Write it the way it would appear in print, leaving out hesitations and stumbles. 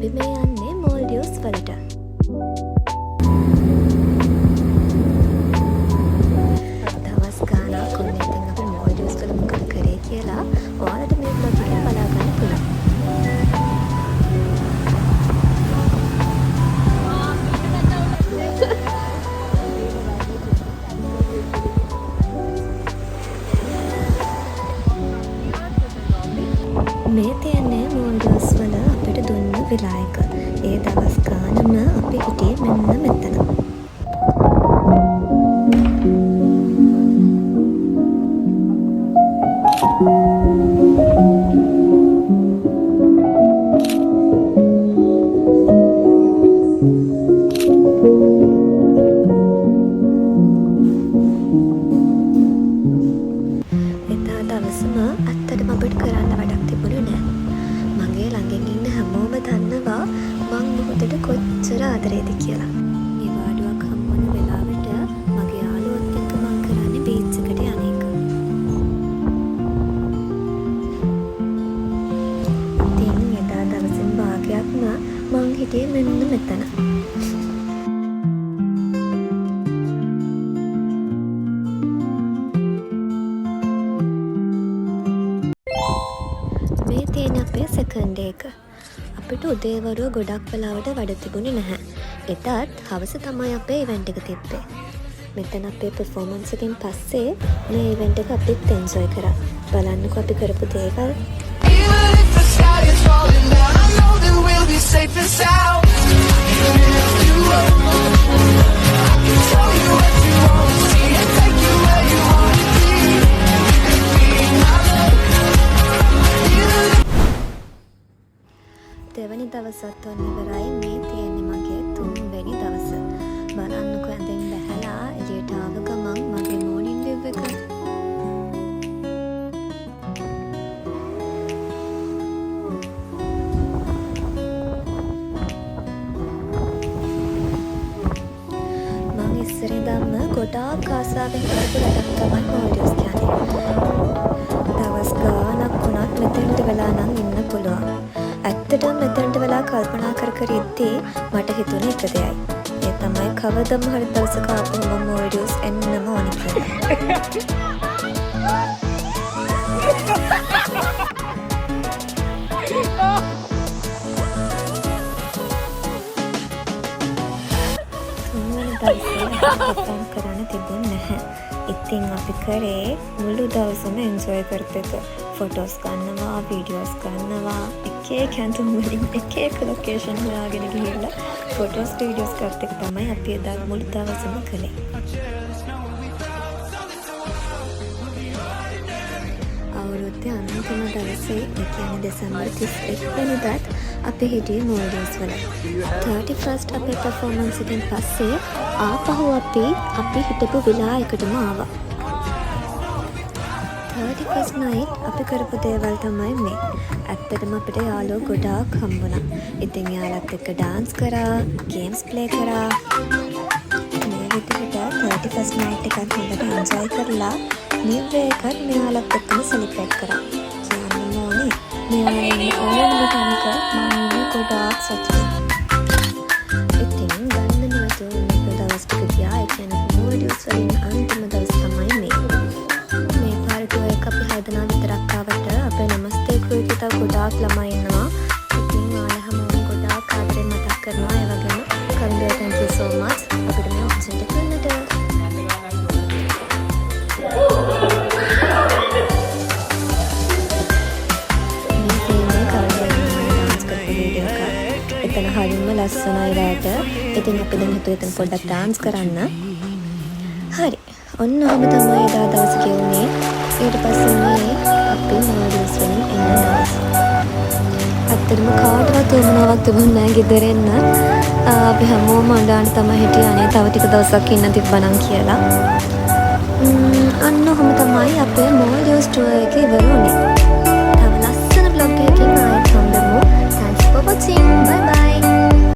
අපි මේ යන්නේ මෝල්ඩිව්ස් වලට. දවස් ගානක් ඔන්න ඉතින් අපි මෝල්ඩිව්ස් වල මොකද කරේ කියලා ඔයාලට මේ vlog එකෙන් බලා ගන්න පුළුවන්. මේ තියන්නේ මෝල්ඩිව්ස් වල අපිට දුන්න විලා එක. ඒ දවස් ගානම අපි හිටියේ මෙන්න මෙතන. එදා දවසම ඇත්තටම අපිට කරන්න වැඩක් තිබුණේ නැහැ. මගේ ළඟින් ඉන්න හැමෝම දන්නවා මං මොහොතට කොච්චර ආදරේද කියලා. මේ වාඩුවක් හම්බුන වෙලාවට මගේ යාළුවොත් එක්ක මං කරන්නේ බීච් එකට යන එක. ඉතින් එදා දවසින් භාගයක්ම මං හිටියේ මෙන්න මෙතන. මේ තියෙන අපේ සෙකන්ඩ් එක. අපිට උදේවරුව ගොඩක් වෙලාවට වැඩ තිබුණේ නැහැ. එතත් හවස තමයි අපේ ඉවෙන්ට් එක තිබ්බේ. මෙතන අපේ පර්ෆෝමන්ස් එකෙන් පස්සේ මේ ඉවෙන්ට් එක අපිත් එන්ජොයි කරා. බලන්නකෝ අපි කරපු දේවල්. දෙවැනි දවසත් ඔන්න ඉවරයි. මේ තියෙන්නේ මගේ 3 වෙනි දවස. බලන්නකෝ ඇඳෙන් බැහැලා එළියට ආව ගමන් මගේ මෝර්නින් විව් එක. මම ඉස්සර ඉඳන්ම ගොඩාක් ආසාවෙන් කරපු වැඩක් තමයි මෝල්ඩිව්ස් කියන්නේ. දවස් ගානක් වුණත් මෙතෙන්ට වෙලා නම් ඉන්න පුළුවන්. ඇත්තටම මෙතනට වෙලා කල්පනා කර ඉද්දී මට හිතුනේ එක දෙයයි. ඒ තමයි කවදම හරි දවසක ආපහු මම මෝල්ඩිව්ස් එන්නම ඕනි කියලා. තුන්වෙනි දවසේ අපිට කරන්න තිබුණේ නැහැ. ඉතින් අපි කරේ මුළු දවසම එන්ජොයි කරපු එක. ෆොටෝස් ගන්නවා, වීඩියෝස් ගන්නවා, එක ඇඳුම් වලින් එක ලොකේෂන් හොයාගෙන ගිහිල්ලා ෆොටෝස් වීඩියෝස් ගත්ත එක තමයි අපි එදා මුළු දවසම කළේ. අවුරුද්දේ අන්තිම දවසේ, ඒ කියන්නේ දෙසැම්බර් 31 වෙනිදාත් අපි හිටියේ මෝල්ඩිව්ස් වල. 31st අපේ පර්ෆෝමන්ස් එකෙන් පස්සේ ආපහු අපි හිටපු විලා එකටම ආවා. 31st night අපි කරපු දේවල් තමයි මේ. ඇත්තටම අපිට යාළුවෝ ගොඩාක් හම්බුණා. ඉතින් යාළුවත් එක්ක ඩාන්ස් කරා, ගේම්ස් ප්ලේ කරා. මේ විදිහට 31st night එකත් හොඳට එන්ජොයි කරලා නිව් එකත් මෙයාලත් එක්කම සෙලිබ්‍රේට් කරා. කියන්න ඕනේ මෙයාලගේ ඕනම තැනක මම ගොඩාක් සතුටුයි. ඉතින් ගන්න නැතුව මේ දවස් ටික ගියා. ඒ කියන්නේ මෝල්ඩිව්ස් වලින් අන්තිම දවස් තමයි මේ. අපි හදනා විතරක් ආවට අපේ නමස්තේ ක්‍රූ එකේ තව ගොඩාක් ළමයි ඉන්නවා. ඉතින් ඔයාලා හැමෝම ගොඩාක් ආදරෙන් මතක් කරනවා. ඒ වගේම කන්දේ thank you so much අපිට මේ ඔප්ෂන් එක දෙන්නට. මේ සීනේ කන්දේ ඩාන්ස් කරපු වීඩියෝ එක. එතන හරියම ලස්සනයි රැට. ඉතින් අපි දැන් හිතුවේ එතන පොඩ්ඩක් ඩාන්ස් කරන්න. හරි. ඔන්න ඔබ තමයි එදා දවස් ගෙවුනේ. ඊට පස්සේ මේ අපි මෝල්ඩිව්ස් වලින් එන්න දවස්. ඇත්තටම කාටවත් උවමනාවක් තිබුණේ නැහැ ගෙදර එන්න. අපි හැමෝම අඬන්න තමයි හිටියේ අනේ තව ටික දවසක් ඉන්න තිබ්බනම් කියලා. අන්න ඔහොම තමයි අපේ මෝල්ඩිව්ස් ටුවර් එක ඉවර වුණේ.